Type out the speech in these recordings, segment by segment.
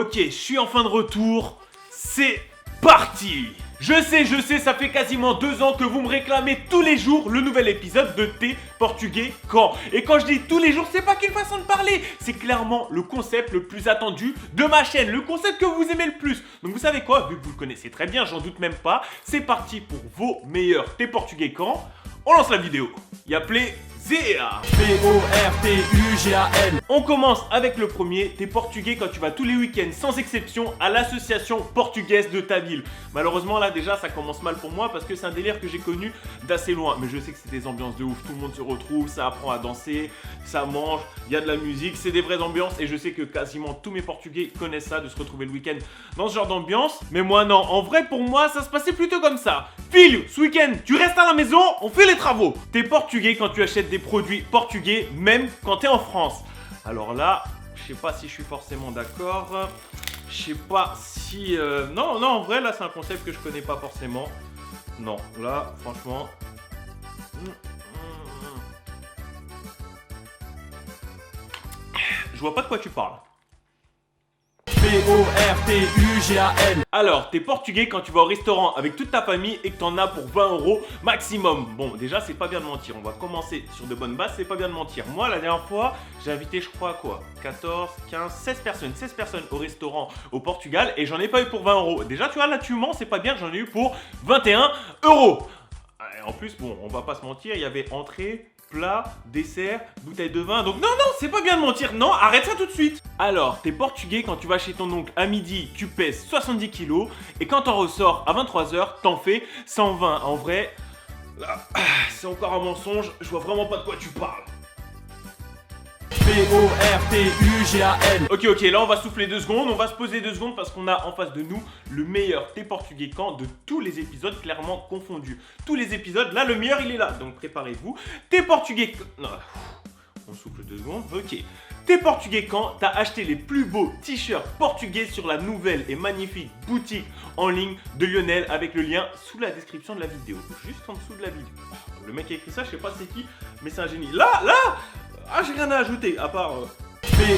Ok, je suis enfin de retour. C'est parti! Je sais, ça fait quasiment 2 ans que vous me réclamez tous les jours le nouvel épisode de Thé Portugais Quand. Et quand je dis tous les jours, c'est pas qu'une façon de parler, c'est clairement le concept le plus attendu de ma chaîne, le concept que vous aimez le plus. Donc vous savez quoi, vu que vous le connaissez très bien, j'en doute même pas, c'est parti pour vos meilleurs Thé Portugais Quand. On lance la vidéo. Y a plaisir. Portugal. On commence avec le premier. T'es portugais quand tu vas tous les week-ends sans exception à l'association portugaise de ta ville. Malheureusement là déjà ça commence mal pour moi parce que c'est un délire que j'ai connu d'assez loin. Mais je sais que c'est des ambiances de ouf, tout le monde se retrouve, ça apprend à danser, ça mange, il y a de la musique, c'est des vraies ambiances et je sais que quasiment tous mes portugais connaissent ça, de se retrouver le week-end dans ce genre d'ambiance. Mais moi non, en vrai pour moi ça se passait plutôt comme ça. Filho, ce week-end tu restes à la maison, on fait les travaux. T'es portugais quand tu achètes des produits portugais, même quand t'es en France. Alors là, je sais pas si je suis forcément d'accord. Je sais pas si... Non, en vrai, là, c'est un concept que je connais pas forcément. Non, là, franchement... Je vois pas de quoi tu parles. Portugal. Alors, t'es portugais quand tu vas au restaurant avec toute ta famille et que t'en as pour 20 € maximum. Bon, déjà, c'est pas bien de mentir. On va commencer sur de bonnes bases, c'est pas bien de mentir. Moi, la dernière fois, j'ai invité, je crois, quoi 14, 15, 16 personnes. 16 personnes au restaurant au Portugal et j'en ai pas eu pour 20 €. Déjà, tu vois, là, tu mens, c'est pas bien, j'en ai eu pour 21 €. Et en plus, bon, on va pas se mentir, il y avait entrée, plat, dessert, bouteille de vin. Donc non, c'est pas bien de mentir. Non, arrête ça tout de suite. Alors, t'es portugais quand tu vas chez ton oncle à midi, tu pèses 70 kilos. Et quand t'en ressors à 23 h, t'en fais 120. En vrai, là, c'est encore un mensonge. Je vois vraiment pas de quoi tu parles. Portugal. Ok, là on va souffler 2 secondes, on va se poser 2 secondes parce qu'on a en face de nous le meilleur Thé Portugais Quand de tous les épisodes, clairement confondus. Tous les épisodes, là le meilleur il est là, donc préparez-vous. Thé Portugais Quand... Non, on souffle 2 secondes, ok. Thé Portugais Quand t'as acheté les plus beaux t-shirts portugais sur la nouvelle et magnifique boutique en ligne de Lionel avec le lien sous la description de la vidéo, juste en dessous de la vidéo. Le mec qui a écrit ça, je sais pas c'est qui, mais c'est un génie. Là ah, j'ai rien à ajouter, à part...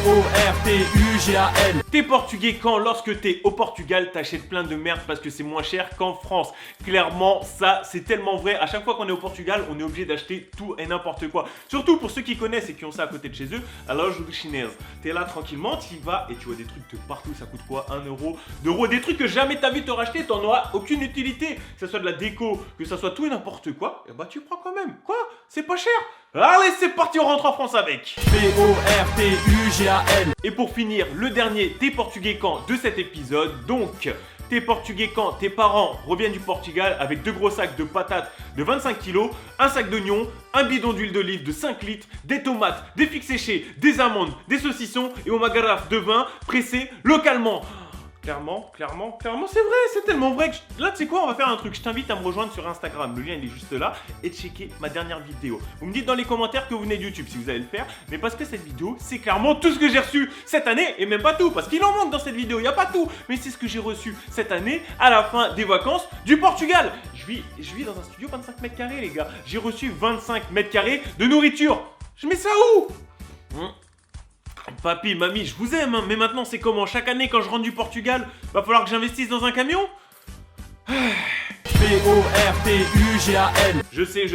Portugal. T'es portugais quand lorsque t'es au Portugal, t'achètes plein de merde parce que c'est moins cher qu'en France. Clairement, ça, c'est tellement vrai. À chaque fois qu'on est au Portugal, on est obligé d'acheter tout et n'importe quoi. Surtout pour ceux qui connaissent et qui ont ça à côté de chez eux, à la loge chinoise. T'es là tranquillement, t'y vas et tu vois des trucs de partout. Ça coûte quoi 1 €, 2 €, des trucs que jamais t'as vu te racheter, t'en auras aucune utilité. Que ça soit de la déco, que ça soit tout et n'importe quoi, et bah tu prends quand même. Quoi? C'est pas cher. Allez, c'est parti, on rentre en France avec Portugal. Et pour finir, le dernier Thé Portugais Quand de cet épisode. Donc, Thé Portugais Quand tes parents reviennent du Portugal avec 2 gros sacs de patates de 25 kg, un sac d'oignons, un bidon d'huile d'olive de 5 litres, des tomates, des figues séchées, des amandes, des saucissons et au magarafe de vin pressé localement. Clairement, c'est vrai, c'est tellement vrai que... Là, tu sais quoi, on va faire un truc. Je t'invite à me rejoindre sur Instagram. Le lien, il est juste là. Et checker ma dernière vidéo. Vous me dites dans les commentaires que vous venez de YouTube si vous allez le faire. Mais parce que cette vidéo, c'est clairement tout ce que j'ai reçu cette année. Et même pas tout, parce qu'il en manque dans cette vidéo. Il n'y a pas tout. Mais c'est ce que j'ai reçu cette année à la fin des vacances du Portugal. Je vis dans un studio 25 mètres carrés, les gars. J'ai reçu 25 mètres carrés de nourriture. Je mets ça où Papy, mamie, je vous aime, hein, mais maintenant c'est comment? Chaque année quand je rentre du Portugal, va falloir que j'investisse dans un camion? Portugal. Je sais,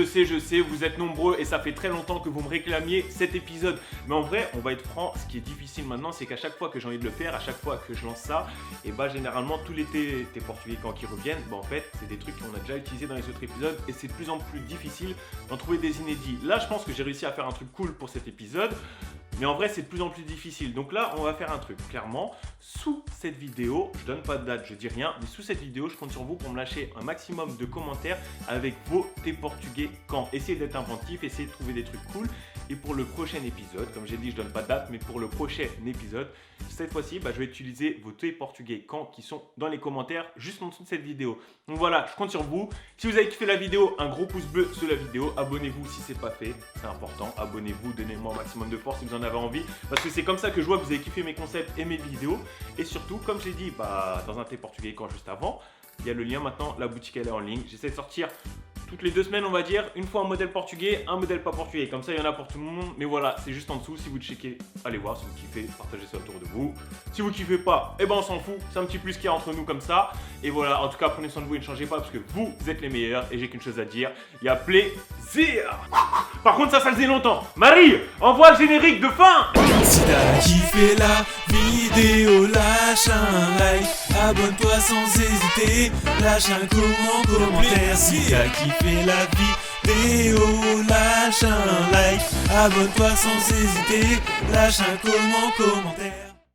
vous êtes nombreux et ça fait très longtemps que vous me réclamiez cet épisode. Mais en vrai, on va être franc, ce qui est difficile maintenant, c'est qu'à chaque fois que j'ai envie de le faire, à chaque fois que je lance ça, et bah généralement tous les Thé Portugais Quand qui reviennent, bah en fait, c'est des trucs qu'on a déjà utilisés dans les autres épisodes et c'est de plus en plus difficile d'en trouver des inédits. Là, je pense que j'ai réussi à faire un truc cool pour cet épisode. Mais en vrai, c'est de plus en plus difficile. Donc là, on va faire un truc. Clairement, sous cette vidéo, je donne pas de date, je dis rien, mais sous cette vidéo, je compte sur vous pour me lâcher un maximum de commentaires avec vos Thé Portugais Quand. Essayez d'être inventif, essayez de trouver des trucs cool. Et pour le prochain épisode, comme j'ai dit, je donne pas de date, mais pour le prochain épisode, cette fois-ci, je vais utiliser vos Thé Portugais Quand qui sont dans les commentaires juste en dessous de cette vidéo. Donc voilà, je compte sur vous. Si vous avez kiffé la vidéo, un gros pouce bleu sous la vidéo. Abonnez-vous si c'est pas fait, c'est important. Abonnez-vous, donnez-moi un maximum de force si vous en avez envie. Parce que c'est comme ça que je vois que vous avez kiffé mes concepts et mes vidéos. Et surtout, comme j'ai dit dans un Thé Portugais Quand juste avant, il y a le lien maintenant, la boutique elle est en ligne. J'essaie de sortir toutes les 2 semaines on va dire, une fois un modèle portugais, un modèle pas portugais, comme ça il y en a pour tout le monde, mais voilà, c'est juste en dessous, si vous checkez, allez voir, si vous kiffez, partagez ça autour de vous, si vous kiffez pas, eh ben on s'en fout, c'est un petit plus qu'il y a entre nous comme ça, et voilà, en tout cas prenez soin de vous et ne changez pas parce que vous êtes les meilleurs, et j'ai qu'une chose à dire, il y a plaisir. Par contre ça le faisait longtemps, Marie, envoie le générique de fin. Si t'as kiffé la vidéo, lâche un like, abonne-toi sans hésiter, lâche un commentaire. Si t'as kiffé la vidéo, lâche un like, abonne-toi sans hésiter, lâche un commentaire.